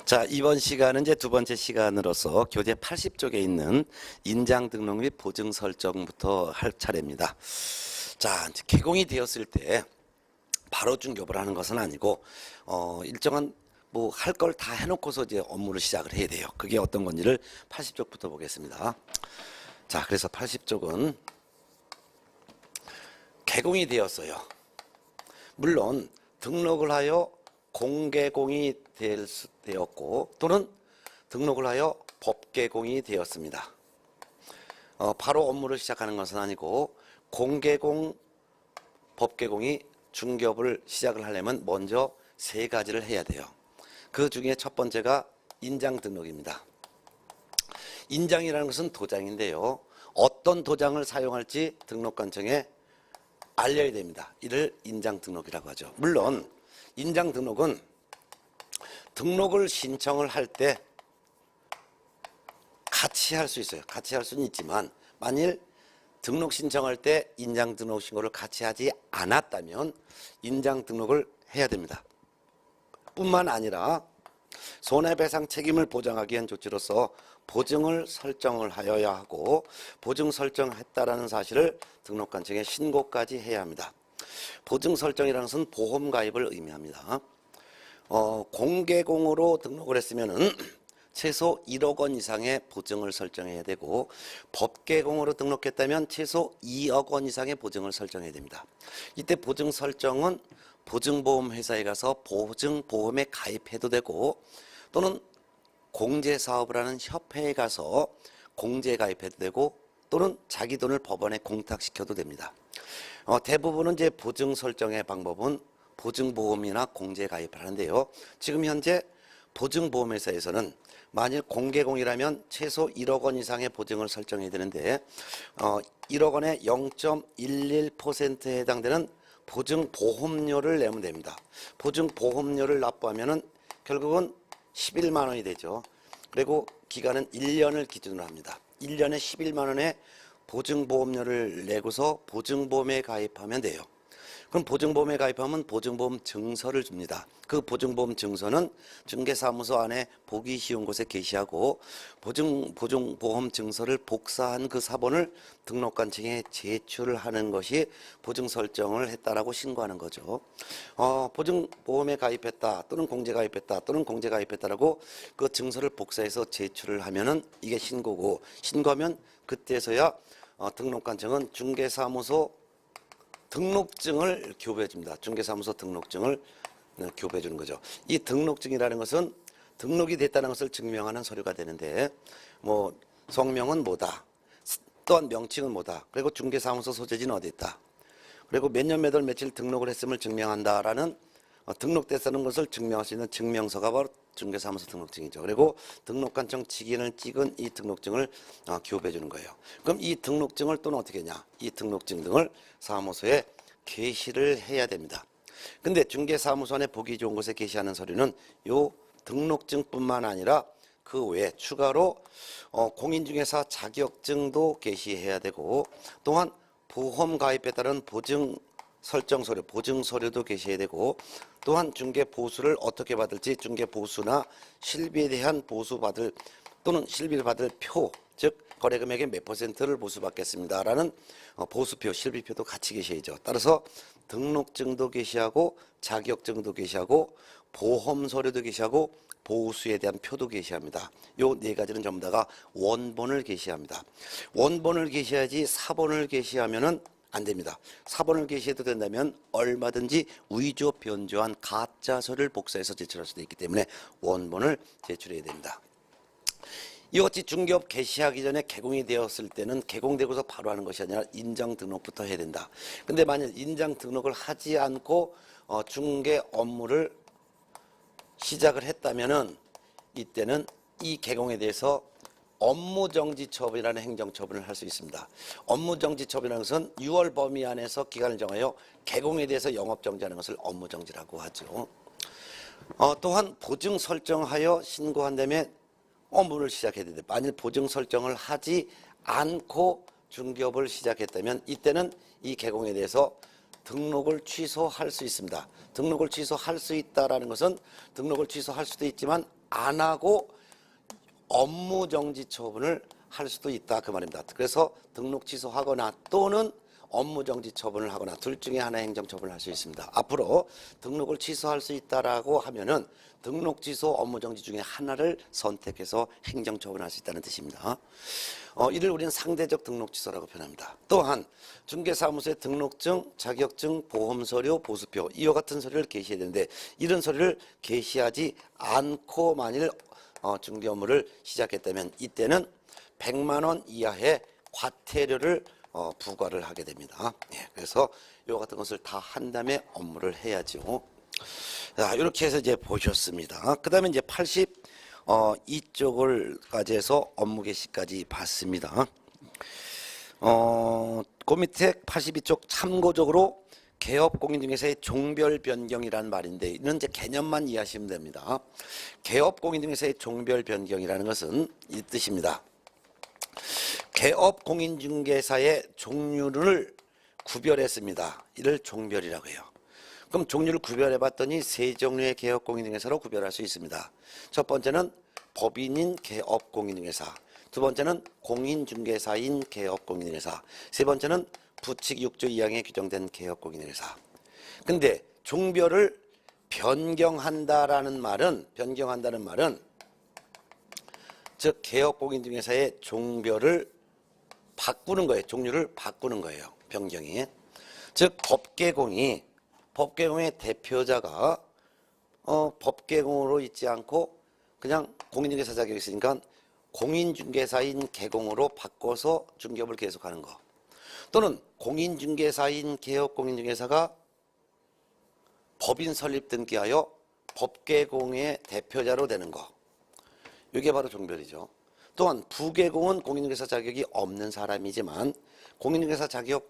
자, 이번 시간은 이제 두 번째 시간으로서 교재 80쪽에 있는 인장 등록 및 보증 설정부터 할 차례입니다. 자, 이제 개공이 되었을 때 바로 중개업을 하는 것은 아니고 일정한 뭐 할 걸 다 해놓고서 이제 업무를 시작을 해야 돼요. 그게 어떤 건지를 80쪽부터 보겠습니다. 자, 그래서 80쪽은 개공이 되었어요. 물론 등록을 하여 공개공이 되었고 또는 등록을 하여 법개공이 되었습니다. 바로 업무를 시작하는 것은 아니고 공개공, 법개공이 중개업을 시작을 하려면 먼저 세 가지를 해야 돼요. 그 중에 첫 번째가 인장 등록입니다. 인장이라는 것은 도장인데요. 어떤 도장을 사용할지 등록관청에 알려야 됩니다. 이를 인장 등록이라고 하죠. 물론 인장 등록은 등록을 신청을 할 때 같이 할 수 있어요. 같이 할 수는 있지만 만일 등록 신청할 때 인장 등록 신고를 같이 하지 않았다면 인장 등록을 해야 됩니다. 뿐만 아니라 손해배상 책임을 보장하기 위한 조치로서 보증을 설정을 하여야 하고 보증 설정했다라는 사실을 등록관청에 신고까지 해야 합니다. 보증 설정이라는 것은 보험 가입을 의미합니다. 공개공으로 등록을 했으면은 최소 1억 원 이상의 보증을 설정해야 되고 법개공으로 등록했다면 최소 2억 원 이상의 보증을 설정해야 됩니다. 이때 보증 설정은 보증보험회사에 가서 보증보험에 가입해도 되고 또는 공제사업을 하는 협회에 가서 공제에 가입해도 되고 또는 자기 돈을 법원에 공탁시켜도 됩니다. 대부분은 이제 보증 설정의 방법은 보증보험이나 공제에 가입을 하는데요. 지금 현재 보증보험회사에서는 만일 공개공이라면 최소 1억 원 이상의 보증을 설정해야 되는데 1억 원의 0.11%에 해당되는 보증보험료를 내면 됩니다. 보증보험료를 납부하면은 결국은 11만 원이 되죠. 그리고 기간은 1년을 기준으로 합니다. 1년에 11만 원의 보증보험료를 내고서 보증보험에 가입하면 돼요. 그럼 보증보험에 가입하면 보증보험 증서를 줍니다. 그 보증보험 증서는 중개사무소 안에 보기 쉬운 곳에 게시하고 보증보험 증서를 복사한 그 사본을 등록관청에 제출을 하는 것이 보증 설정을 했다라고 신고하는 거죠. 보증보험에 가입했다 또는 공제 가입했다 또는 공제 가입했다라고 그 증서를 복사해서 제출을 하면은 이게 신고고 신고하면 그때서야 등록관청은 중개사무소 등록증을 교부해 줍니다. 중개사무소 등록증을 교부해 주는 거죠. 이 등록증이라는 것은 등록이 됐다는 것을 증명하는 서류가 되는데 뭐 성명은 뭐다. 또한 명칭은 뭐다. 그리고 중개사무소 소재지는 어디 있다. 그리고 몇 년 몇 월 며칠 등록을 했음을 증명한다라는 등록됐다는 것을 증명할 수 있는 증명서가 바로 중개사무소 등록증이죠. 그리고 등록관청 직인을 찍은 이 등록증을 교부해 주는 거예요. 그럼 이 등록증을 또는 어떻게 하냐? 이 등록증 등을 사무소에 게시를 해야 됩니다. 근데 중개사무소 안에 보기 좋은 곳에 게시하는 서류는 요 등록증뿐만 아니라 그 외에 추가로 공인중개사 자격증도 게시해야 되고 또한 보험 가입에 따른 보증 설정 서류, 보증 서류도 게시해야 되고 또한 중개 보수를 어떻게 받을지 중개 보수나 실비에 대한 보수 받을 또는 실비를 받을 표, 즉 거래 금액의 몇 %를 보수받겠습니다라는 보수표, 실비표도 같이 게시해야죠. 따라서 등록증도 게시하고 자격증도 게시하고 보험 서류도 게시하고 보수에 대한 표도 게시합니다. 요 네 가지는 전부 다가 원본을 게시합니다. 원본을 게시해야지 사본을 게시하면은 안 됩니다. 사본을 게시해도 된다면 얼마든지 위조 변조한 가짜 서류를 복사해서 제출할 수도 있기 때문에 원본을 제출해야 됩니다. 이것이 중개업 개시하기 전에 개공이 되었을 때는 개공되고서 바로 하는 것이 아니라 인장 등록부터 해야 된다. 근데 만약 인장 등록을 하지 않고 중개 업무를 시작을 했다면은 이때는 이 개공에 대해서 업무정지처분이라는 행정처분을 할 수 있습니다. 업무정지처분이라는 것은 6월 범위 안에서 기간을 정하여 개공에 대해서 영업정지하는 것을 업무정지라고 하죠. 또한 보증 설정하여 신고한 다음에 업무를 시작해야 되는데 만일 보증 설정을 하지 않고 중개업을 시작했다면 이때는 이 개공에 대해서 등록을 취소할 수 있습니다. 등록을 취소할 수 있다라는 것은 등록을 취소할 수도 있지만 안 하고 업무 정지 처분을 할 수도 있다 그 말입니다. 그래서 등록 취소하거나 또는 업무 정지 처분을 하거나 둘 중에 하나의 행정 처분을 할 수 있습니다. 앞으로 등록을 취소할 수 있다라고 하면은 등록 취소, 업무 정지 중에 하나를 선택해서 행정 처분할 수 있다는 뜻입니다. 이를 우리는 상대적 등록 취소라고 표현합니다. 또한 중개사무소에 등록증, 자격증, 보험서류, 보수표 이와 같은 서류를 게시해야 되는데 이런 서류를 게시하지 않고 만일 중개 업무를 시작했다면 이때는 100만 원 이하의 과태료를 부과를 하게 됩니다. 예, 그래서 이와 같은 것을 다 한 다음에 업무를 해야죠. 자, 이렇게 해서 이제 보셨습니다. 그 다음에 이제 82쪽을까지 해서 업무 개시까지 봤습니다. 그 밑에 82쪽 참고적으로 개업 공인중개사의 종별 변경이라는 말인데 이런 이제 개념만 이해하시면 됩니다. 개업 공인중개사의 종별 변경이라는 것은 이 뜻입니다. 개업 공인중개사의 종류를 구별했습니다. 이를 종별이라고 해요. 그럼 종류를 구별해 봤더니 세 종류의 개업 공인중개사로 구별할 수 있습니다. 첫 번째는 법인인 개업 공인중개사, 두 번째는 공인중개사인 개업 공인중개사, 세 번째는 부칙 6조 2항에 규정된 개업 공인중개사. 근데 종별을 변경한다는 말은 즉 개업 공인중개사의 종별을 바꾸는 거예요. 종류를 바꾸는 거예요. 변경이. 즉 법계공의 대표자가 법계공으로 있지 않고 그냥 공인중개사 자격이 있으니까 공인중개사인 개공으로 바꿔서 중개업을 계속하는 거. 또는 공인중개사인 개업 공인중개사가 법인 설립 등기하여 법계공의 대표자로 되는 거. 이게 바로 종별이죠. 또한 부계공은 공인중개사 자격이 없는 사람이지만 공인중개사 자격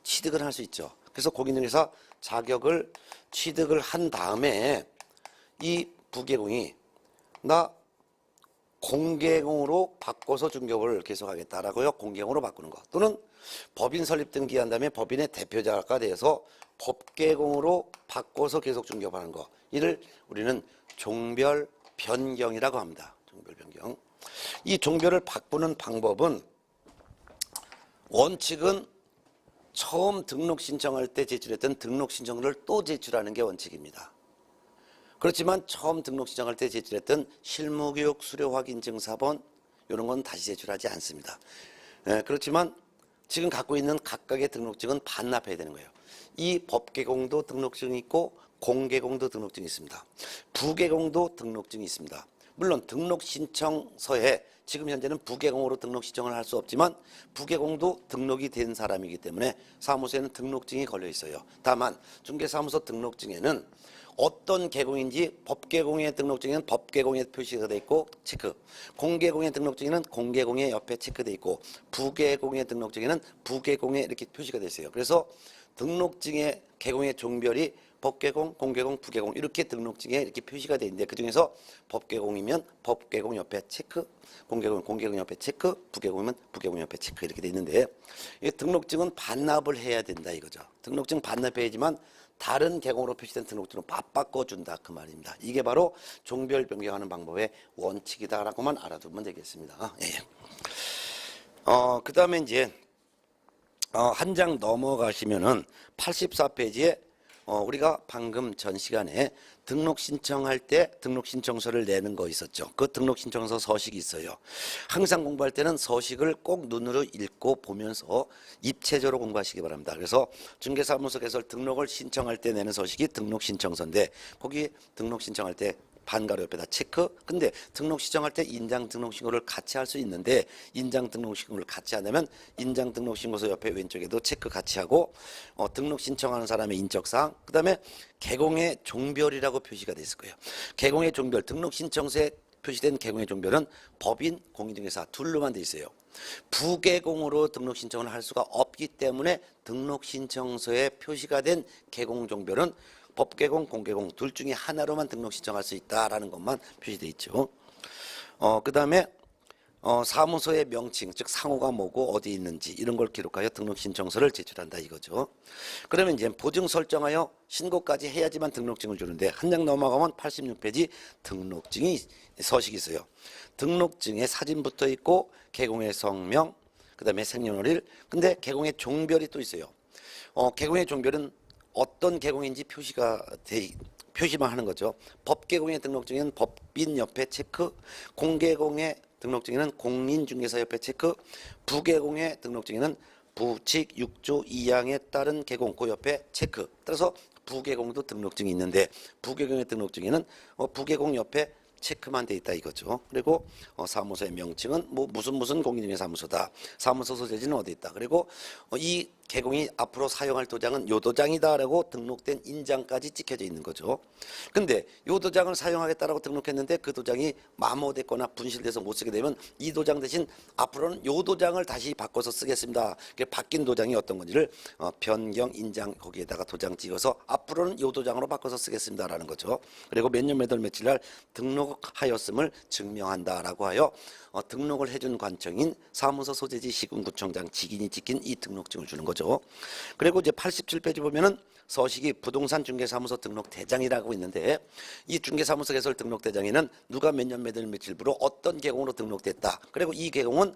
취득을 할 수 있죠. 그래서 공인중개사 자격을 취득을 한 다음에 이 부계공이 나 공계공으로 바꿔서 중개업을 계속하겠다라고요. 공계공으로 바꾸는 것. 또는 법인 설립 등기한 다음에 법인의 대표자가 돼서 법계공으로 바꿔서 계속 중개업하는 것. 이를 우리는 종별 변경이라고 합니다. 종별 변경. 이 종별을 바꾸는 방법은 원칙은 처음 등록 신청할 때 제출했던 등록 신청서를 또 제출하는 게 원칙입니다. 그렇지만 처음 등록 신청할 때 제출했던 실무교육 수료 확인 증사본 이런 건 다시 제출하지 않습니다. 그렇지만 지금 갖고 있는 각각의 등록증은 반납해야 되는 거예요. 이 법계공도 등록증이 있고 공계공도 등록증이 있습니다. 부계공도 등록증이 있습니다. 물론 등록 신청서에 지금 현재는 부계공으로 등록 신청을 할 수 없지만 부계공도 등록이 된 사람이기 때문에 사무소에는 등록증이 걸려 있어요. 다만 중개사무소 등록증에는 어떤 계공인지 법계공의 등록증에는 법계공에 표시가 돼 있고 체크, 공계공의 등록증에는 공계공의 옆에 체크돼 있고 부계공의 등록증에는 부계공에 이렇게 표시가 돼 있어요. 그래서 등록증의 계공의 종별이 법계공, 공계공, 부계공 이렇게 등록증에 이렇게 표시가 돼 있는데 그중에서 법계공이면 법계공 옆에 체크, 공계공, 공계공 옆에 체크, 부계공이면 부계공 옆에 체크 이렇게 돼 있는데 이 등록증은 반납을 해야 된다 이거죠. 등록증 반납해야지만 다른 계공으로 표시된 등록증으로 바꿔준다 그 말입니다. 이게 바로 종별 변경하는 방법의 원칙이다라고만 알아두면 되겠습니다. 예. 그 다음에 이제 한 장 넘어가시면은 84페이지에 우리가 방금 전 시간에 등록 신청할 때 등록 신청서를 내는 거 있었죠. 그 등록 신청서 서식이 있어요. 항상 공부할 때는 서식을 꼭 눈으로 읽고 보면서 입체적으로 공부하시기 바랍니다. 그래서 중개사무소 개설 등록을 신청할 때 내는 서식이 등록 신청서인데 거기 등록 신청할 때 반가로 옆에다 체크. 근데 등록 신청할 때 인장 등록 신고를 같이 할 수 있는데 인장 등록 신고를 같이 한다면 인장 등록 신고서 옆에 왼쪽에도 체크 같이 하고 등록 신청하는 사람의 인적사항 그다음에 계공의 종별이라고 표시가 돼 있을 거예요. 계공의 종별 등록 신청서에 표시된 계공의 종별은 법인, 공인중개사 둘로만 돼 있어요. 부계공으로 등록 신청을 할 수가 없기 때문에 등록 신청서에 표시가 된 계공 종별은 법계공, 공계공 둘 중에 하나로만 등록 신청할 수 있다라는 것만 표시되어 있죠. 그 다음에 사무소의 명칭, 즉 상호가 뭐고 어디 있는지 이런 걸 기록하여 등록 신청서를 제출한다 이거죠. 그러면 이제 보증 설정하여 신고까지 해야지만 등록증을 주는데 한 장 넘어가면 86페이지 등록증이 서식이 있어요. 등록증에 사진 붙어 있고 개공의 성명, 그다음에 생년월일. 근데 개공의 종별이 또 있어요. 개공의 종별은 어떤 개공인지 표시만 하는 거죠. 법개공의 등록증에는 법인협회 체크, 공개공의 등록증에는 공인중개사협회 체크, 부개공의 등록증에는 부칙 6조 2항에 따른 개공 그 옆에 체크. 따라서 부개공도 등록증이 있는데 부개공의 등록증에는 부개공 옆에 체크만 돼 있다 이거죠. 그리고 사무소의 명칭은 뭐 무슨 공인중개사무소다. 사무소 소재지는 어디 있다. 그리고 이 개공이 앞으로 사용할 도장은 요 도장이다라고 등록된 인장까지 찍혀져 있는 거죠. 근데 요 도장을 사용하겠다라고 등록했는데 그 도장이 마모됐거나 분실돼서 못 쓰게 되면 이 도장 대신 앞으로는 요 도장을 다시 바꿔서 쓰겠습니다. 바뀐 도장이 어떤 건지를 변경 인장 거기에다가 도장 찍어서 앞으로는 요 도장으로 바꿔서 쓰겠습니다라는 거죠. 그리고 몇 년 몇 월 며칠 날 등록하였음을 증명한다라고 하여 등록을 해준 관청인 사무소 소재지 시군구청장 직인이 찍힌 이 등록증을 주는 거죠. 그리고 이제 87페이지 보면은 서식이 부동산 중개사무소 등록 대장이라고 있는데 이 중개사무소 개설 등록 대장에는 누가 몇 년 몇 월 며칠부로 어떤 계공으로 등록됐다. 그리고 이 계공은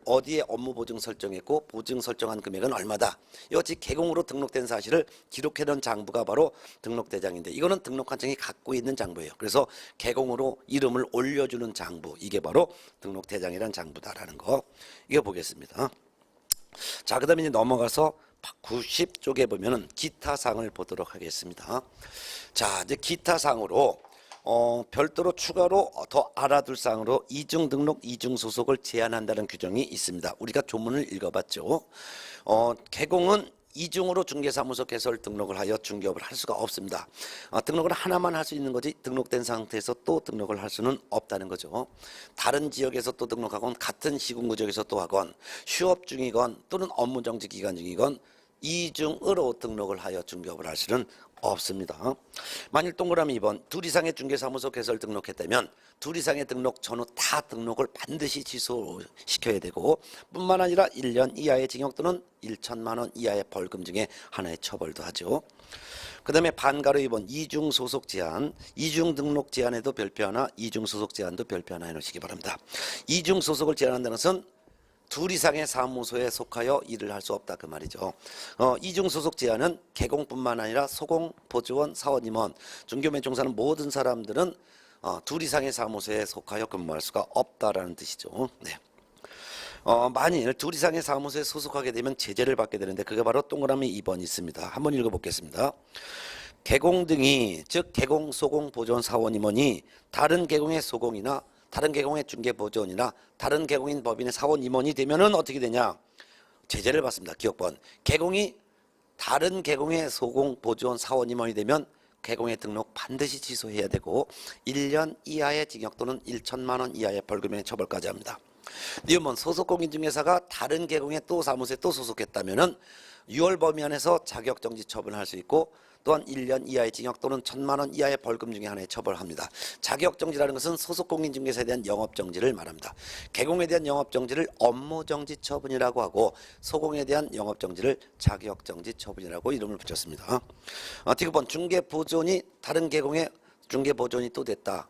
어디에 업무 보증 설정했고 보증 설정한 금액은 얼마다. 이같이 계공으로 등록된 사실을 기록해놓은 장부가 바로 등록 대장인데 이거는 등록관청이 갖고 있는 장부예요. 그래서 계공으로 이름을 올려주는 장부 이게 바로 등록 대장이란 장부다라는 거 이거 보겠습니다. 자, 그다음에 이제 넘어가서 90쪽에 보면은 기타 사항을 보도록 하겠습니다. 자, 이제 기타 사항으로 별도로 추가로 더 알아둘 사항으로 이중 등록, 이중 소속을 제한한다는 규정이 있습니다. 우리가 조문을 읽어봤죠. 개공은 이중으로 중개사무소 개설 등록을 하여 중개업을 할 수가 없습니다. 등록을 하나만 할 수 있는 거지 등록된 상태에서 또 등록을 할 수는 없다는 거죠. 다른 지역에서 또 등록하건 같은 시군구역에서 또 하건 휴업 중이건 또는 업무정지 기간 중이건 이중으로 등록을 하여 중개업을 할 수는 없습니다. 만일 동그라미 2번 둘 이상의 중개사무소 개설 등록했다면 둘 이상의 등록 전후 다 등록을 반드시 취소시켜야 되고 뿐만 아니라 1년 이하의 징역 또는 1천만 원 이하의 벌금 중에 하나의 처벌도 하죠. 그 다음에 반가로 2번 이중 소속 제한, 이중 등록 제한에도 별표 하나, 이중 소속 제한도 별표 하나 해놓으시기 바랍니다. 이중 소속을 제한한다는 것은 둘 이상의 사무소에 속하여 일을 할 수 없다 그 말이죠. 이중 소속 제한은 개공뿐만 아니라 소공, 보조원, 사원, 임원, 중개업에 종사하는 모든 사람들은 둘 이상의 사무소에 속하여 근무할 수가 없다라는 뜻이죠. 네. 만일 둘 이상의 사무소에 소속하게 되면 제재를 받게 되는데 그게 바로 동그라미 2번 있습니다. 한번 읽어보겠습니다. 개공 등이 즉 개공, 소공, 보조원, 사원, 임원이 다른 개공의 소공이나 다른 개공의 중개보조원이나 다른 개공인 법인의 사원 임원이 되면은 어떻게 되냐? 제재를 받습니다. 기억번. 개공이 다른 개공의 소공, 보조원, 사원 임원이 되면 개공의 등록 반드시 취소해야 되고 1년 이하의 징역 또는 1천만 원 이하의 벌금의 처벌까지 합니다. 이건 소속공인중개사가 다른 개공의 또 사무소에 또 소속했다면은 6월 범위 안에서 자격정지 처분할 수 있고 또한 1년 이하의 징역 또는 1천만 원 이하의 벌금 중에 하나에 처벌합니다. 자격정지라는 것은 소속공인중개사에 대한 영업정지를 말합니다. 개공에 대한 영업정지를 업무정지 처분이라고 하고 소공에 대한 영업정지를 자격정지 처분이라고 이름을 붙였습니다. 디귿번 중개보조원이 다른 개공의 중개보조원이 또 됐다.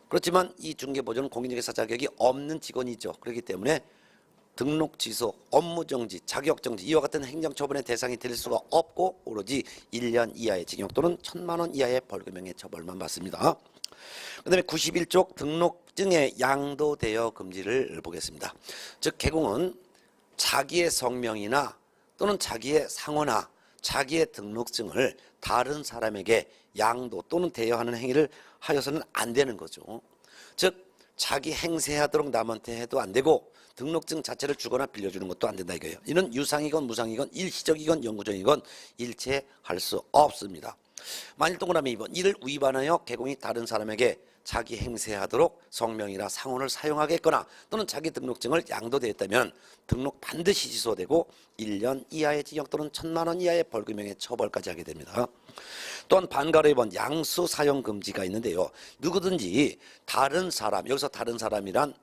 그렇지만 이 중개보조원은 공인중개사 자격이 없는 직원이죠. 그렇기 때문에 등록 취소, 업무정지, 자격정지 이와 같은 행정처분의 대상이 될 수가 없고 오로지 1년 이하의 징역 또는 1천만 원 이하의 벌금형의 처벌만 받습니다. 그 다음에 91쪽 등록증의 양도 대여 금지를 보겠습니다. 즉 개공은 자기의 성명이나 또는 자기의 상호나 자기의 등록증을 다른 사람에게 양도 또는 대여하는 행위를 하여서는 안 되는 거죠. 즉 자기 행세하도록 남한테 해도 안 되고 등록증 자체를 주거나 빌려주는 것도 안 된다 이거예요. 이는 유상이건 무상이건 일시적이건 영구적이건 일체 할 수 없습니다. 만일 동그라미 2번 이를 위반하여 개공이 다른 사람에게 자기 행세하도록 성명이나 상호를 사용하겠거나 또는 자기 등록증을 양도되었다면 등록 반드시 취소되고 1년 이하의 징역 또는 1천만 원 이하의 벌금형의 처벌까지 하게 됩니다. 또한 반가로 2번 양수 사용 금지가 있는데요. 누구든지 다른 사람, 여기서 다른 사람이란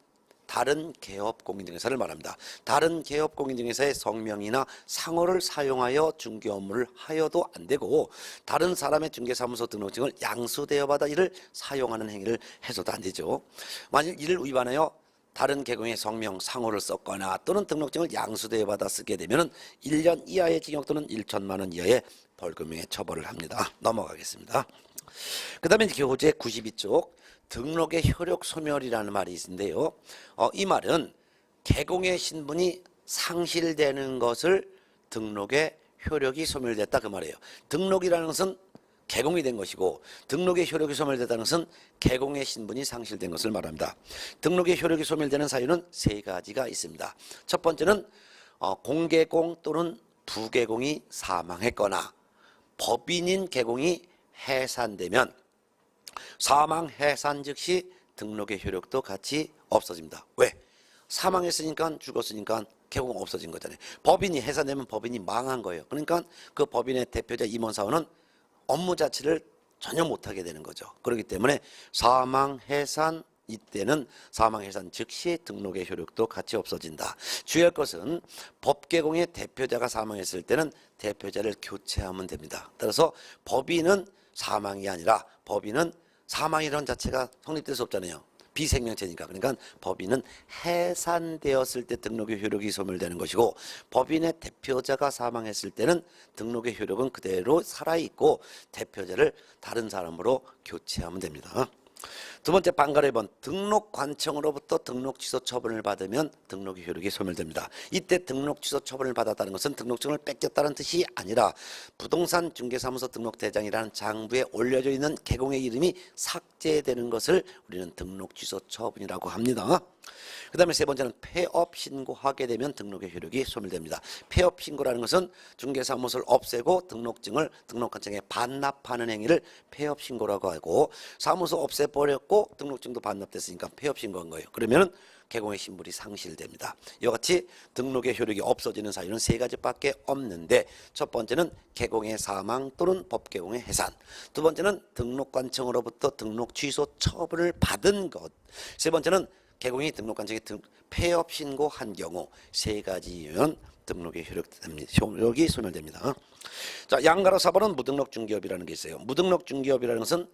다른 개업 공인중개사를 말합니다. 다른 개업 공인중개사의 성명이나 상호를 사용하여 중개 업무를 하여도 안 되고, 다른 사람의 중개사무소 등록증을 양수대여 받아 이를 사용하는 행위를 해서도 안 되죠. 만일 이를 위반하여 다른 계공의 성명, 상호를 썼거나 또는 등록증을 양수대여 받아 쓰게 되면 1년 이하의 징역 또는 1천만 원 이하의 벌금형에 처벌을 합니다. 넘어가겠습니다. 그 다음에 교재 92쪽 등록의 효력 소멸이라는 말이 있는데요. 이 말은 계공의 신분이 상실되는 것을 등록의 효력이 소멸됐다 그 말이에요. 등록이라는 것은 개공이 된 것이고, 등록의 효력이 소멸됐다는 것은 개공의 신분이 상실된 것을 말합니다. 등록의 효력이 소멸되는 사유는 세 가지가 있습니다. 첫 번째는 공개공 또는 부개공이 사망했거나 법인인 개공이 해산되면 사망 해산 즉시 등록의 효력도 같이 없어집니다. 왜? 사망했으니까, 죽었으니까 개공 없어진 거잖아요. 법인이 해산되면 법인이 망한 거예요. 그러니까 그 법인의 대표자 임원사원은 업무 자체를 전혀 못하게 되는 거죠. 그렇기 때문에 사망 해산, 이때는 사망 해산 즉시 등록의 효력도 같이 없어진다. 주의할 것은 법개공의 대표자가 사망했을 때는 대표자를 교체하면 됩니다. 따라서 법인은 사망이 아니라, 법인은 사망이라는 자체가 성립될 수 없잖아요. 비생명체니까. 그러니까 법인은 해산되었을 때 등록의 효력이 소멸되는 것이고, 법인의 대표자가 사망했을 때는 등록의 효력은 그대로 살아있고 대표자를 다른 사람으로 교체하면 됩니다. 두 번째 반가로 1번 등록관청으로부터 등록 취소 처분을 받으면 등록의 효력이 소멸됩니다. 이때 등록 취소 처분을 받았다는 것은 등록증을 뺏겼다는 뜻이 아니라 부동산 중개사무소 등록대장이라는 장부에 올려져 있는 개공의 이름이 삭제되는 것을 우리는 등록 취소 처분이라고 합니다. 그 다음에 세 번째는 폐업 신고하게 되면 등록의 효력이 소멸됩니다. 폐업 신고라는 것은 중개사무소를 없애고 등록증을 등록관청에 반납하는 행위를 폐업 신고라고 하고, 사무소 없애버렸고 등록증도 반납됐으니까 폐업 신고한 거예요. 그러면 개공의 신분이 상실됩니다. 이와 같이 등록의 효력이 없어지는 사유는 세 가지밖에 없는데, 첫 번째는 개공의 사망 또는 법개공의 해산, 두 번째는 등록관청으로부터 등록 취소 처분을 받은 것, 세 번째는 개공이 등록관청에 폐업 신고한 경우, 세 가지면 등록의 효력이 소멸됩니다. 자, 양가로 4번은 무등록 중개업이라는 게 있어요. 무등록 중개업이라는 것은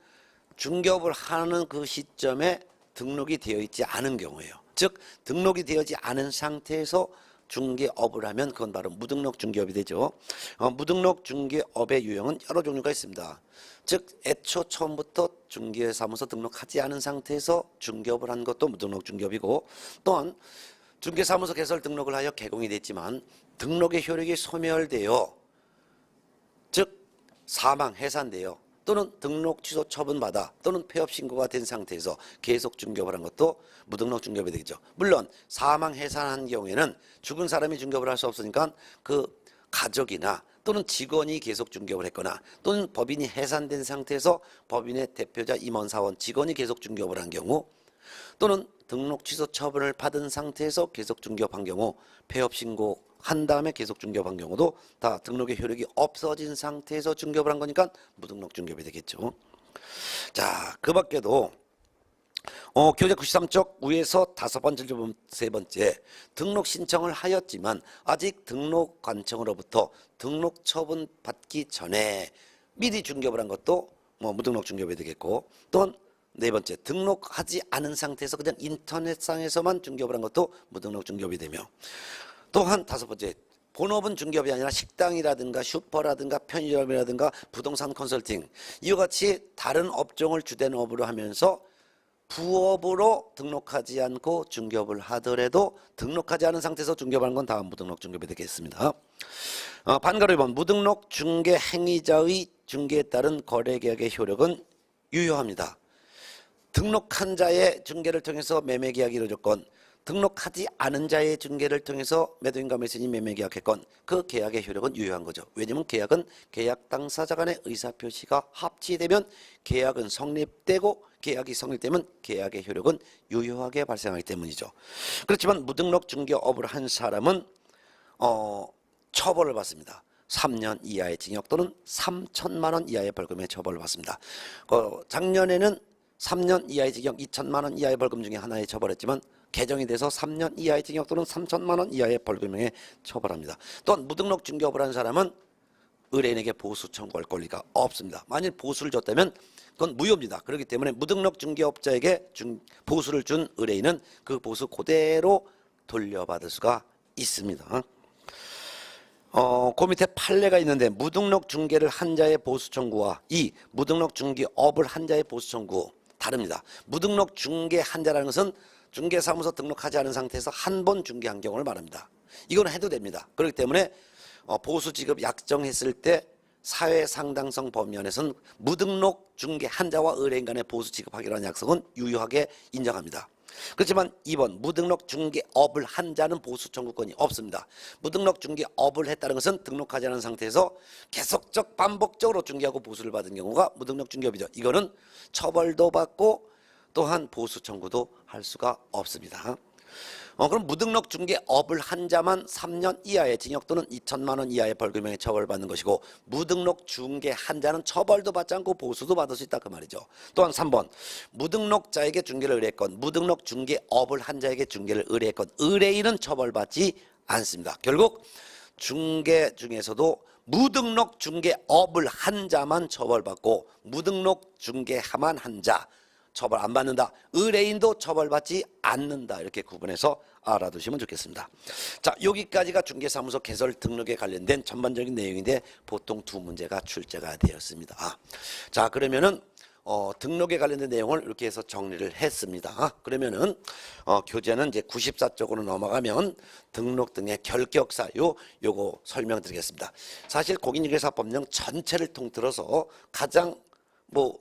중개업을 하는 그 시점에 등록이 되어 있지 않은 경우예요. 즉 등록이 되어지 않은 상태에서 중개업을 하면 그건 바로 무등록 중개업이 되죠. 무등록 중개업의 유형은 여러 종류가 있습니다. 즉 애초 처음부터 중개사무소 등록하지 않은 상태에서 중개업을 한 것도 무등록 중개업이고, 또한 중개사무소 개설 등록을 하여 개공이 됐지만 등록의 효력이 소멸되어, 즉 사망 해산되어 또는 등록 취소 처분받아 또는 폐업 신고가 된 상태에서 계속 중개업을 한 것도 무등록 중개업이 되겠죠. 물론 사망 해산한 경우에는 죽은 사람이 중개업을 할 수 없으니까 그 가족이나 또는 직원이 계속 중개업을 했거나, 또는 법인이 해산된 상태에서 법인의 대표자 임원사원 직원이 계속 중개업을 한 경우, 또는 등록 취소 처분을 받은 상태에서 계속 중개업한 경우, 폐업 신고한 다음에 계속 중개업한 경우도 다 등록의 효력이 없어진 상태에서 중개업을 한 거니까 무등록 중개업이 되겠죠. 자, 그 밖에도 교재 93쪽 위에서 5번째, 3번째 등록 신청을 하였지만 아직 등록관청으로부터 등록 처분 받기 전에 미리 중개업을 한 것도 무등록 중개업이 되겠고, 또는 4번째 등록하지 않은 상태에서 그냥 인터넷상에서만 중개업을 한 것도 무등록 중개업이 되며, 또한 5번째 본업은 중개업이 아니라 식당이라든가 슈퍼라든가 편의점이라든가 부동산 컨설팅, 이와 같이 다른 업종을 주된 업으로 하면서 부업으로 등록하지 않고 중개업을 하더라도 등록하지 않은 상태에서 중개업하는 건 다 무등록 중개업이 되겠습니다. 반가로 1번 무등록 중개 행위자의 중개에 따른 거래계약의 효력은 유효합니다. 등록한 자의 중개를 통해서 매매계약이 이루어졌건, 등록하지 않은 자의 중개를 통해서 매도인과 매수인이 매매계약했건 그 계약의 효력은 유효한 거죠. 왜냐하면 계약은 계약 당사자 간의 의사표시가 합치되면 계약은 성립되고, 계약이 성립되면 계약의 효력은 유효하게 발생하기 때문이죠. 그렇지만 무등록 중개업을 한 사람은 처벌을 받습니다. 3년 이하의 징역 또는 3천만 원 이하의 벌금에 처벌을 받습니다. 작년에는 3년 이하의 징역, 2천만 원 이하의 벌금 중에 하나에 처벌했지만 개정이 돼서 3년 이하의 징역 또는 3천만 원 이하의 벌금형에 처벌합니다. 또한 무등록 중개업을 하는 사람은 의뢰인에게 보수 청구할 권리가 없습니다. 만일 보수를 줬다면 그건 무효입니다. 그렇기 때문에 무등록 중개업자에게 보수를 준 의뢰인은 그 보수 그대로 돌려받을 수가 있습니다. 그 밑에 판례가 있는데 무등록 중개를 한 자의 보수 청구와 이 무등록 중개업을 한 자의 보수 청구 다릅니다. 무등록 중개 한 자라는 것은 중개사무소 등록하지 않은 상태에서 한 번 중개한 경우를 말합니다. 이건 해도 됩니다. 그렇기 때문에 보수 지급 약정했을 때 사회 상당성 범위 안에서는 무등록 중개 한 자와 의뢰인 간의 보수 지급하기로 한 약속은 유효하게 인정합니다. 그렇지만 2번 무등록 중개업을 한 자는 보수 청구권이 없습니다. 무등록 중개업을 했다는 것은 등록하지 않은 상태에서 계속적 반복적으로 중개하고 보수를 받은 경우가 무등록 중개업이죠. 이거는 처벌도 받고 또한 보수 청구도 할 수가 없습니다. 그럼 무등록 중개업을 한 자만 3년 이하의 징역 또는 2천만 원 이하의 벌금형에 처벌받는 것이고 무등록 중개 한 자는 처벌도 받지 않고 보수도 받을 수 있다 그 말이죠. 또한 3번 무등록자에게 중개를 의뢰했건 무등록 중개업을 한 자에게 중개를 의뢰했건 의뢰인은 처벌받지 않습니다. 결국 중개 중에서도 무등록 중개업을 한 자만 처벌받고 무등록 중개만 한 자 처벌 안 받는다. 의뢰인도 처벌받지 않는다. 이렇게 구분해서 알아두시면 좋겠습니다. 자, 여기까지가 중개사무소 개설 등록에 관련된 전반적인 내용인데 보통 두 문제가 출제가 되었습니다. 자, 그러면은 등록에 관련된 내용을 이렇게 해서 정리를 했습니다. 그러면은 교재는 이제 94쪽으로 넘어가면 등록 등의 결격사 요거 설명드리겠습니다. 사실 공인중개사법령 전체를 통틀어서 가장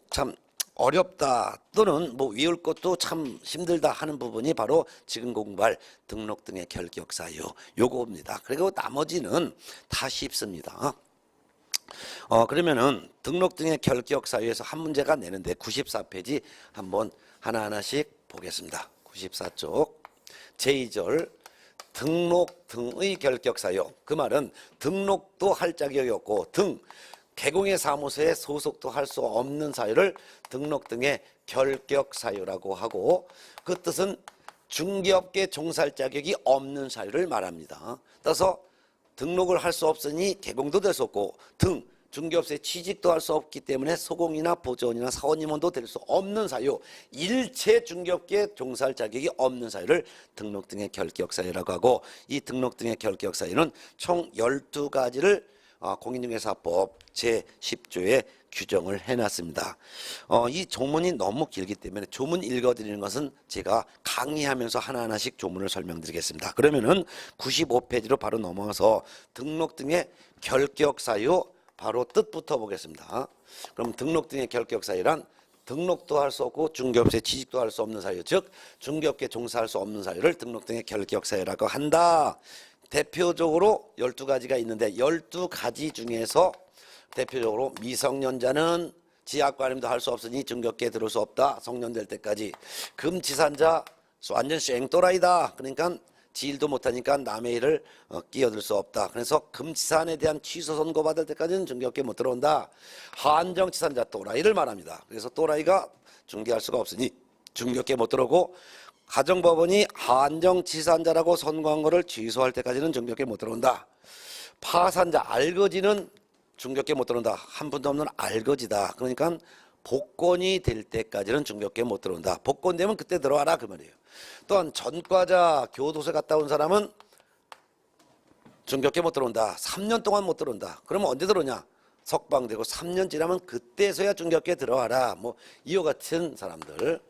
참 어렵다 또는 외울 것도 참 힘들다 하는 부분이 바로 지금 공부할 등록 등의 결격사유 요거입니다. 그리고 나머지는 다 쉽습니다. 그러면은 등록 등의 결격사유에서 한 문제가 내는데 94페이지 한번 하나하나씩 보겠습니다. 94쪽 제2절 등록 등의 결격사유. 그 말은 등록도 할 자격이 없고 개공의 사무소에 소속도 할 수 없는 사유를 등록 등의 결격 사유라고 하고 그 뜻은 중개업계 종사할 자격이 없는 사유를 말합니다. 따라서 등록을 할 수 없으니 개공도 될 수 없고 중개업소에 취직도 할 수 없기 때문에 소공이나 보조원이나 사원임원도 될 수 없는 사유 일체 중개업계에 종사할 자격이 없는 사유를 등록 등의 결격 사유라고 하고 이 등록 등의 결격 사유는 총 12가지를 공인중개사법 제10조에 규정을 해놨습니다. 이 조문이 너무 길기 때문에 조문 읽어드리는 것은 제가 강의하면서 하나하나씩 조문을 설명드리겠습니다. 그러면은 95페이지로 바로 넘어가서 등록 등의 결격사유 바로 뜻부터 보겠습니다. 그럼 등록 등의 결격사유란 등록도 할 수 없고 중개업소에 취직도 할 수 없는 사유, 즉 중개업계 종사할 수 없는 사유를 등록 등의 결격사유라고 한다. 대표적으로 12가지가 있는데 12가지 중에서 대표적으로 미성년자는 지하과림도 할 수 없으니 중개업계에 들어올 수 없다. 성년 될 때까지. 금치산자 완전 쌩또라이다. 그러니까 지일도 못하니까 남의 일을 끼어들 수 없다. 그래서 금치산에 대한 취소 선고 받을 때까지는 중개업계에 못 들어온다. 한정치산자 또라이를 말합니다. 그래서 또라이가 중개할 수가 없으니 중개업계에 못 들어오고 가정법원이 한정치산자라고 선고한 것을 취소할 때까지는 중개업계에 못 들어온다. 파산자 알거지는 중개업계에 못 들어온다. 한 푼도 없는 알거지다. 그러니까 복권이 될 때까지는 중개업계에 못 들어온다. 복권되면 그때 들어와라 그 말이에요. 또한 전과자 교도소 갔다 온 사람은 중개업계에 못 들어온다. 3년 동안 못 들어온다. 그러면 언제 들어오냐? 석방되고 3년 지나면 그때서야 중개업계에 들어와라. 이와 같은 사람들.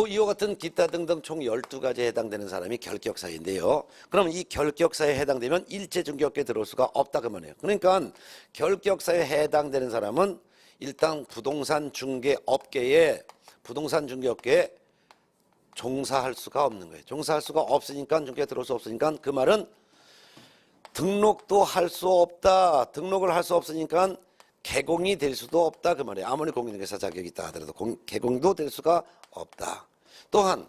이와 같은 기타 등등 총 12가지에 해당되는 사람이 결격사유인데요. 그럼 이 결격사유에 해당되면 일체 중개업계에 들어올 수가 없다 그 말이에요. 그러니까 결격사유에 해당되는 사람은 일단 부동산 중개업계에 종사할 수가 없는 거예요. 종사할 수가 없으니까 중개에 들어올 수 없으니까 그 말은 등록도 할 수 없다. 등록을 할 수 없으니까 개공이 될 수도 없다 그 말이에요. 아무리 공인중개사 자격이 있다 하더라도 개공도 될 수가 없다. 또한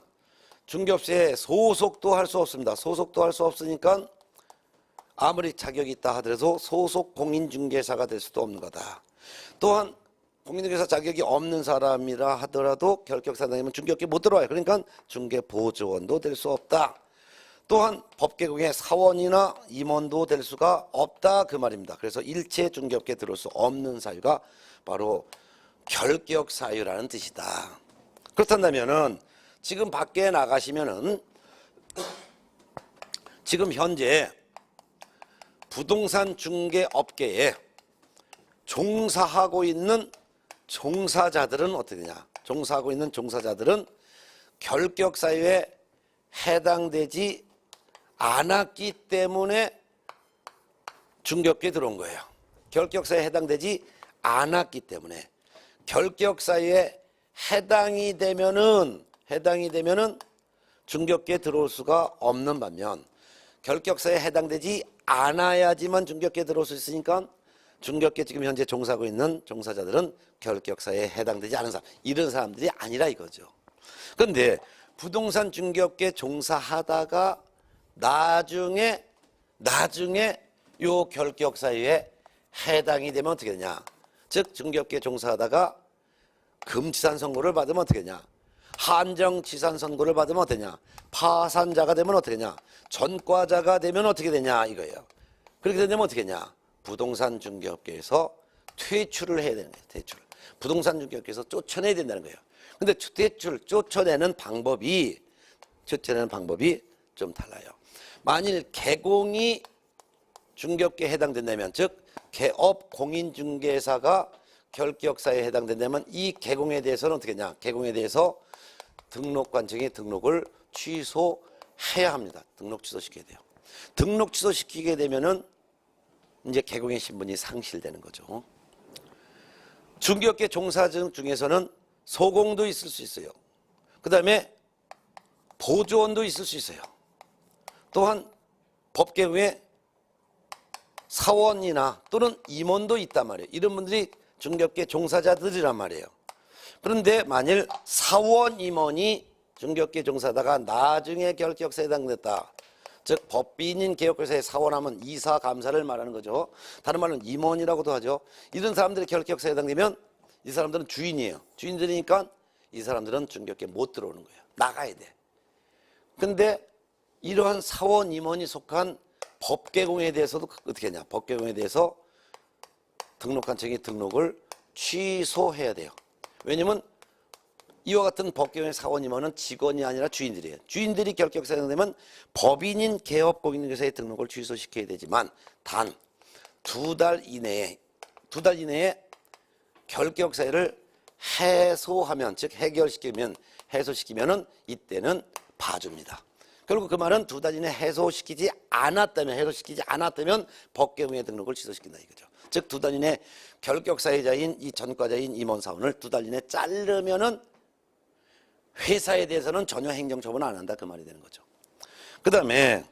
중개업소에 소속도 할 수 없습니다. 소속도 할 수 없으니까 아무리 자격이 있다 하더라도 소속 공인중개사가 될 수도 없는 거다. 또한 공인중개사 자격이 없는 사람이라 하더라도 결격사당하면 중개업계 못 들어와요. 그러니까 중개보조원도 될 수 없다. 또한 법계공의 사원이나 임원도 될 수가 없다 그 말입니다. 그래서 일체 중개업계에 들어올 수 없는 사유가 바로 결격사유라는 뜻이다. 그렇다면은 지금 밖에 나가시면은 지금 현재 부동산 중개업계에 종사하고 있는 종사자들은 어떻게 되냐? 종사하고 있는 종사자들은 결격사유에 해당되지 않았기 때문에 중개업계에 들어온 거예요. 결격사유에 해당되지 않았기 때문에 결격사유에 해당이 되면은 중개업계에 들어올 수가 없는 반면 결격사유에 해당되지 않아야지만 중개업계에 들어올 수 있으니까 중개업계 지금 현재 종사하고 있는 종사자들은 결격사유에 해당되지 않은 사람, 이런 사람들이 아니라 이거죠. 그런데 부동산 중개업계 종사하다가 나중에 요 결격사유에 해당이 되면 어떻게 되냐? 즉 중개업계 종사하다가 금치산 선고를 받으면 어떻게 되냐? 한정치산 선고를 받으면 어떻게 되냐? 파산자가 되면 어떻게 되냐? 전과자가 되면 어떻게 되냐 이거예요. 그렇게 되면 어떻게 되냐? 부동산 중개업계에서 퇴출을 해야 되는 거예요. 퇴출. 부동산 중개업계에서 쫓아내야 된다는 거예요. 근데 쫓아내는 방법이 좀 달라요. 만일 개공이 중개업계에 해당된다면, 즉 개업 공인중개사가 결격사유에 해당된다면 이 개공에 대해서는 어떻게 하냐? 개공에 대해서 등록관청이 등록을 취소해야 합니다. 등록 취소시켜야 돼요. 등록 취소시키게 되면은 이제 개공의 신분이 상실되는 거죠. 중개업계 종사자 중에서는 소공도 있을 수 있어요. 그 다음에 보조원도 있을 수 있어요. 또한 법계공에 사원이나 또는 임원도 있단 말이에요. 이런 분들이 중개업계 종사자들이란 말이에요. 그런데 만일 사원, 임원이 중개업계 종사다가 나중에 결격사유에 해당됐다. 즉 법인인 개업회사에 사원하면 이사, 감사를 말하는 거죠. 다른 말로는 임원이라고도 하죠. 이런 사람들이 결격사유에 해당되면 이 사람들은 주인이에요. 주인들이니까 이 사람들은 중개업계에 못 들어오는 거예요. 나가야 돼. 근데 이러한 사원, 임원이 속한 법계공에 대해서도 어떻게 하냐? 법계공에 대해서 등록관청이 등록을 취소해야 돼요. 왜냐면 이와 같은 법계공의 사원, 임원은 직원이 아니라 주인들이에요. 주인들이 결격사유에 해당되면 법인인 개업공인중개사의 등록을 취소시켜야 되지만 단 두 달 이내에 결격사유를 해소하면, 즉 해소시키면은 이때는 봐줍니다. 결국 그 말은 두 달 이내 해소시키지 않았다면 법계공의 등록을 취소시킨다 이거죠. 즉 두 달 이내 결격사유자인 이 전과자인 임원 사원을 두 달 이내 자르면은 회사에 대해서는 전혀 행정처분 안 한다 그 말이 되는 거죠. 그 다음에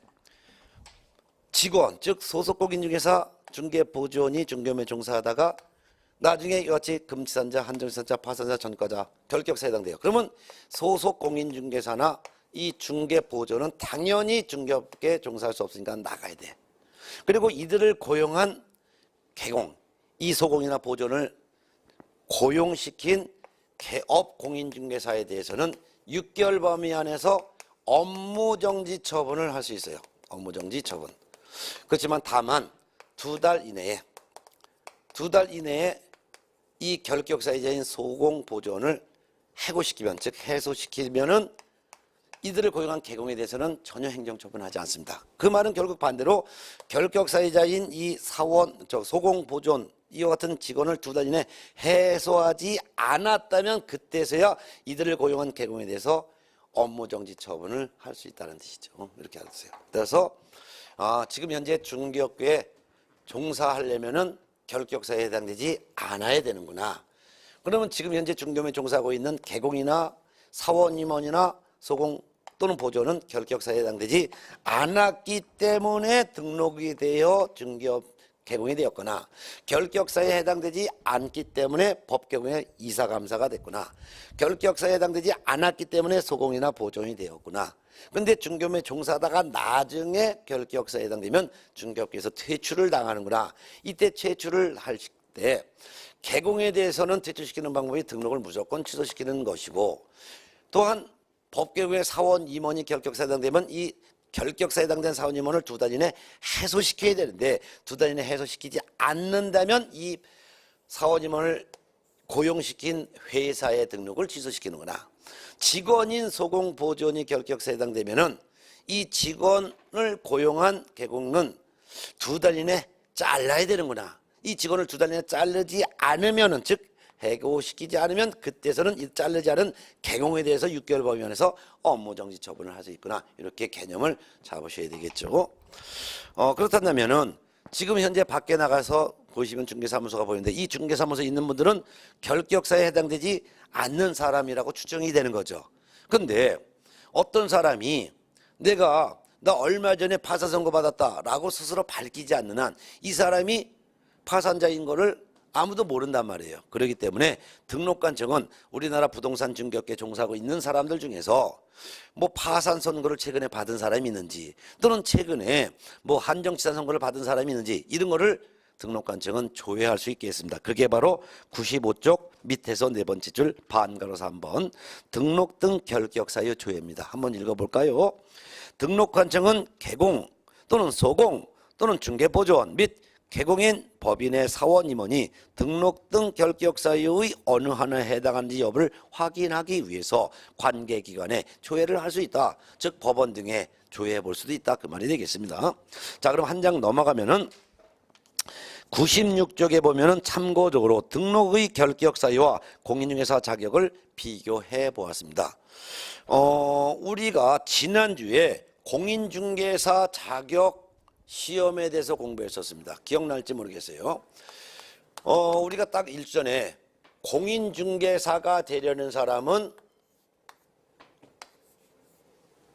직원, 즉 소속공인중개사 중개보조원이 중개업에 종사하다가 나중에 이같이 금치산자, 한정치산자, 파산자, 전과자 결격사유에 해당돼요. 그러면 소속공인중개사나 이 중개보조는 당연히 중개업계에 종사할 수 없으니까 나가야 돼. 그리고 이들을 고용한 개공, 이 소공이나 보조를 고용시킨 개업공인중개사에 대해서는 6개월 범위 안에서 업무정지 처분을 할 수 있어요. 업무정지 처분. 그렇지만 다만 두 달 이내에 이 결격사유자인 소공보조원을 해고시키면, 즉 해소시키면은 이들을 고용한 개공에 대해서는 전혀 행정처분하지 않습니다. 그 말은 결국 반대로 결격사유자인 이 소공보조원 이와 같은 직원을 두 달 이내 해소하지 않았다면 그때서야 이들을 고용한 개공에 대해서 업무정지 처분을 할 수 있다는 뜻이죠. 이렇게 알았어요. 그래서 지금 현재 중개업계에 종사하려면은 결격사유에 해당되지 않아야 되는구나. 그러면 지금 현재 중개업에 종사하고 있는 개공이나 사원, 임원이나 소공 또는 보조는 결격사유에 해당되지 않았기 때문에 등록이 되어 중개업 개공이 되었거나 결격사유에 해당되지 않기 때문에 법개공의 이사감사가 됐구나. 결격사유에 해당되지 않았기 때문에 소공이나 보조원이 되었구나. 그런데 중개업에 종사하다가 나중에 결격사유에 해당되면 중개업계에서 퇴출을 당하는구나. 이때 퇴출을 할 때 개공에 대해서는 퇴출시키는 방법이 등록을 무조건 취소시키는 것이고, 또한 법개공의 사원 임원이 결격사에 해당되면 이 결격사에 해당된 사원 임원을 2달 이내 해소시켜야 되는데 2달 이내 해소시키지 않는다면 이 사원 임원을 고용시킨 회사의 등록을 취소시키는구나. 직원인 소공보조원이 결격사에 해당되면은 이 직원을 고용한 개공은 2달 이내 잘라야 되는구나. 이 직원을 2달 이내 자르지 않으면은, 즉 해고시키지 않으면 그때서는 이 자르지 않은 개공에 대해서 6개월 범위원에서 업무정지 처분을 할 수 있구나. 이렇게 개념을 잡으셔야 되겠죠. 그렇다면은 지금 현재 밖에 나가서 보시면 중개사무소가 보이는데, 이 중개사무소에 있는 분들은 결격사에 해당되지 않는 사람이라고 추정이 되는 거죠. 근데 어떤 사람이 나 얼마 전에 파산 선고 받았다라고 스스로 밝히지 않는 한 이 사람이 파산자인 거를 아무도 모른단 말이에요. 그렇기 때문에 등록관청은 우리나라 부동산 중개업계에 종사하고 있는 사람들 중에서 뭐 파산 선고를 최근에 받은 사람이 있는지, 또는 최근에 뭐 한정치산 선고를 받은 사람이 있는지, 이런 거를 등록관청은 조회할 수 있게 했습니다. 그게 바로 95쪽 밑에서 4번째 줄 반가로서 3번 등록 등 결격 사유 조회입니다. 한번 읽어볼까요? 등록관청은 개공 또는 소공 또는 중개보조원 및 개공인 법인의 사원 임원이 등록 등 결격 사유의 어느 하나에 해당하는지 여부를 확인하기 위해서 관계기관에 조회를 할 수 있다. 즉 법원 등에 조회해 볼 수도 있다. 그 말이 되겠습니다. 자, 그럼 한 장 넘어가면은 96쪽에 보면은 참고적으로 등록의 결격 사유와 공인중개사 자격을 비교해 보았습니다. 우리가 지난주에 공인중개사 자격 시험에 대해서 공부했었습니다. 기억날지 모르겠어요. 우리가 딱 일전에 공인중개사가 되려는 사람은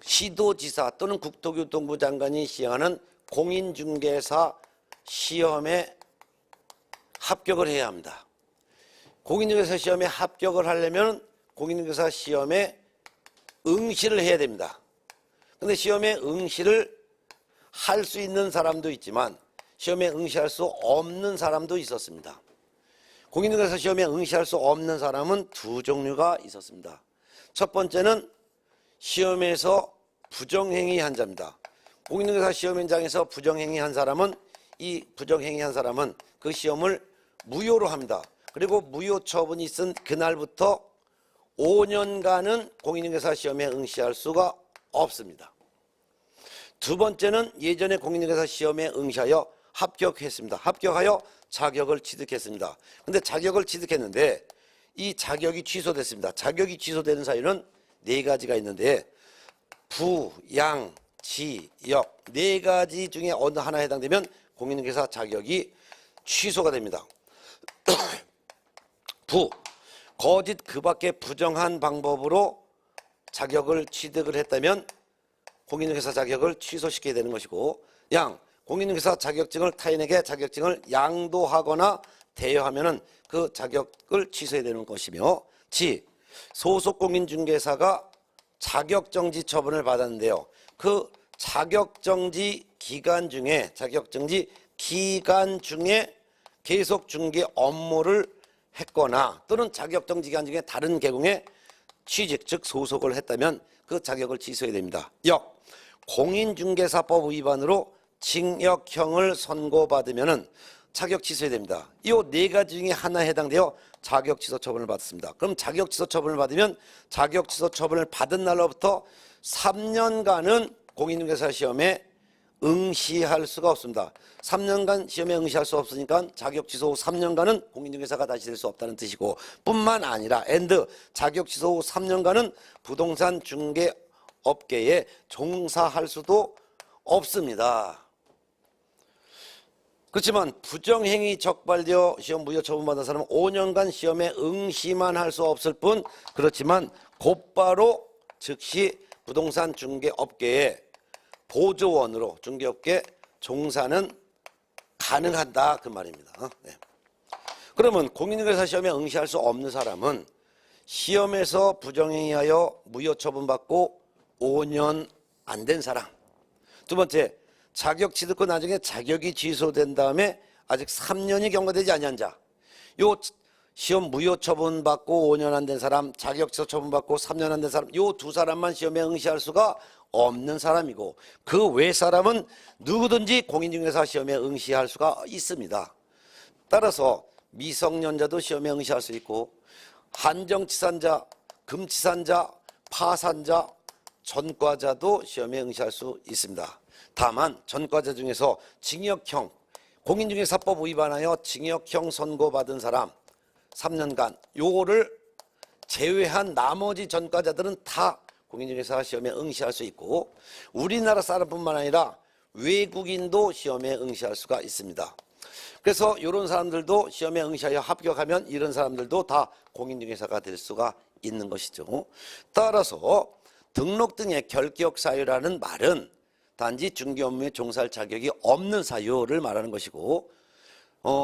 시도지사 또는 국토교통부 장관이 시행하는 공인중개사 시험에 합격을 해야 합니다. 공인중개사 시험에 합격을 하려면 공인중개사 시험에 응시를 해야 됩니다. 근데 시험에 응시를 할 수 있는 사람도 있지만 시험에 응시할 수 없는 사람도 있었습니다. 공인중개사 시험에 응시할 수 없는 사람은 2종류가 있었습니다. 첫 번째는 시험에서 부정행위 한 자입니다. 공인중개사 시험 현장에서 부정행위 한 사람은 이 부정행위 한 사람은 그 시험을 무효로 합니다. 그리고 무효 처분이 있은 그날부터 5년간은 공인중개사 시험에 응시할 수가 없습니다. 두 번째는 예전에 공인중개사 시험에 응시하여 합격했습니다. 합격하여 자격을 취득했습니다. 근데 자격을 취득했는데 이 자격이 취소됐습니다. 자격이 취소되는 사유는 4가지가 있는데 부, 양, 지, 역 4가지 중에 어느 하나에 해당되면 공인중개사 자격이 취소가 됩니다. 부, 거짓 그 밖에 부정한 방법으로 자격을 취득을 했다면 공인중개사 자격을 취소시켜야 되는 것이고, 양, 공인중개사 자격증을 타인에게 자격증을 양도하거나 대여하면은 그 자격을 취소해야 되는 것이며, 지, 소속 공인중개사가 자격정지 처분을 받았는데요. 그 자격정지 기간 중에 계속 중개 업무를 했거나 또는 자격정지 기간 중에 다른 계공에 취직 즉 소속을 했다면 그 자격을 취소해야 됩니다. 역, 공인중개사법 위반으로 징역형을 선고받으면은 자격 취소해야 됩니다. 이 4가지 중에 하나에 해당되어 자격 취소 처분을 받습니다. 그럼 자격 취소 처분을 받으면 자격 취소 처분을 받은 날로부터 3년간은 공인중개사 시험에 응시할 수가 없습니다. 3년간 시험에 응시할 수 없으니까 자격 취소 후 3년간은 공인중개사가 다시 될 수 없다는 뜻이고, 뿐만 아니라 자격 취소 후 3년간은 부동산 중개 업계에 종사할 수도 없습니다. 그렇지만 부정행위 적발되어 시험 무효 처분받은 사람은 5년간 시험에 응시만 할 수 없을 뿐, 그렇지만 곧바로 즉시 부동산 중개업계에 보조원으로 중개업계 종사는 가능하다 그 말입니다. 네. 그러면 공인중개사 시험에 응시할 수 없는 사람은 시험에서 부정행위하여 무효 처분받고 5년 안 된 사람. 두 번째, 자격 취득 후 나중에 자격이 취소된 다음에 아직 3년이 경과되지 아니한 자. 요 시험 무효 처분 받고 5년 안 된 사람, 자격 취소 처분 받고 3년 안 된 사람, 요 두 사람만 시험에 응시할 수가 없는 사람이고, 그 외 사람은 누구든지 공인중개사 시험에 응시할 수가 있습니다. 따라서 미성년자도 시험에 응시할 수 있고, 한정치산자, 금치산자, 파산자, 전과자도 시험에 응시할 수 있습니다. 다만 전과자 중에서 징역형, 공인중개사법 위반하여 징역형 선고받은 사람 3년간, 요거를 제외한 나머지 전과자들은 다 공인중개사 시험에 응시할 수 있고, 우리나라 사람뿐만 아니라 외국인도 시험에 응시할 수가 있습니다. 그래서 이런 사람들도 시험에 응시하여 합격하면 이런 사람들도 다 공인중개사가 될 수가 있는 것이죠. 따라서 등록 등의 결격 사유라는 말은 단지 중개업무에 종사할 자격이 없는 사유를 말하는 것이고,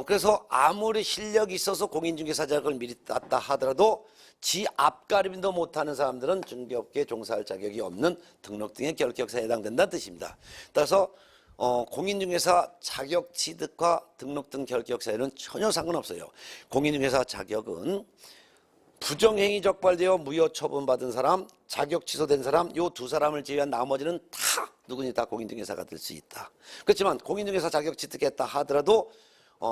그래서 아무리 실력이 있어서 공인중개사 자격을 미리 땄다 하더라도 지 앞가림도 못하는 사람들은 중개업계에 종사할 자격이 없는 등록 등의 결격사에 해당된다는 뜻입니다. 따라서 공인중개사 자격 취득과 등록 등 결격 사유는 전혀 상관없어요. 공인중개사 자격은 부정행위 적발되어 무효 처분받은 사람, 자격 취소된 사람, 요 두 사람을 제외한 나머지는 다 누구니 다 공인중개사가 될 수 있다. 그렇지만 공인중개사 자격 취득했다 하더라도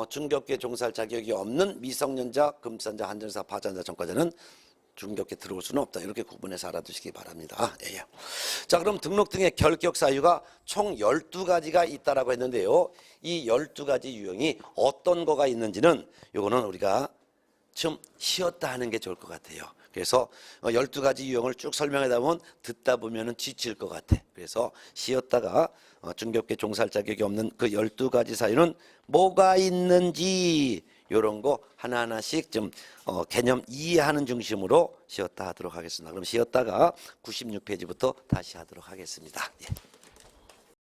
중개업계에 종사할 자격이 없는 미성년자, 금지산자, 한정사, 파산자, 전과자는 중개업계에 들어올 수는 없다. 이렇게 구분해서 알아두시기 바랍니다. 예. 자, 그럼 등록 등의 결격 사유가 총 12가지가 있다라고 했는데요. 이 12가지 유형이 어떤 거가 있는지는 요거는 우리가 좀 쉬었다 하는 게 좋을 것 같아요. 그래서 12가지 유형을 쭉 설명하다 보면 듣다 보면은 지칠 것 같아. 그래서 쉬었다가 중개업계 종사할 자격이 없는 그 12가지 사유는 뭐가 있는지 이런 거 하나하나씩 좀 개념 이해하는 중심으로 쉬었다 하도록 하겠습니다. 그럼 쉬었다가 96페이지부터 다시 하도록 하겠습니다. 예.